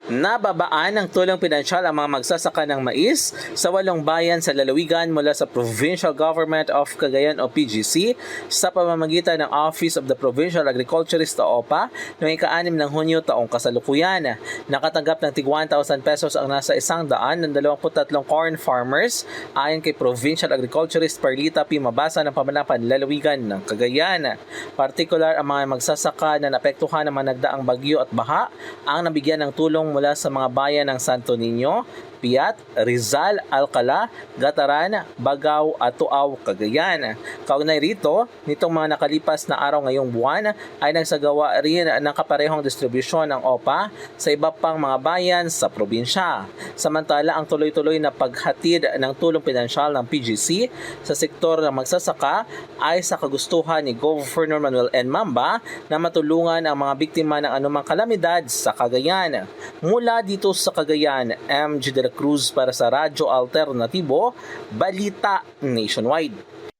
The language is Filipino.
Nababaan ng tulong pinansyal ang mga magsasaka ng mais sa 8 bayan sa lalawigan mula sa Provincial Government of Cagayan o PGC sa pamamagitan ng Office of the Provincial Agriculturist o OPA noong ika-6 ng Hunyo taong kasalukuyan. Nakatanggap ng tig 1,000 pesos ang nasa 123 corn farmers ayon kay Provincial Agriculturist Perlita P. Mabasa ng Pamanapan Lalawigan ng Cagayan. Partikular ang mga magsasaka na naapektuhan ng mga nagdaang bagyo at baha ang nabigyan ng tulong mula sa mga bayan ng Santo Niño, Piat, Rizal, Alcala, Gataran, Bagao at Tuaw, Cagayan. Kaugnay rito, nitong mga nakalipas na araw ngayong buwan ay nagsagawa rin ng kaparehong distribusyon ng OPA sa iba pang mga bayan sa probinsya. Samantala, ang tuloy-tuloy na paghatid ng tulong pinansyal ng PGC sa sektor ng magsasaka ay sa kagustuhan ni Governor Manuel N. Mamba na matulungan ang mga biktima ng anumang kalamidad sa Cagayan. Mula dito sa Cagayan, MG de la Cruz para sa Radyo Alternatibo, Balita Nationwide.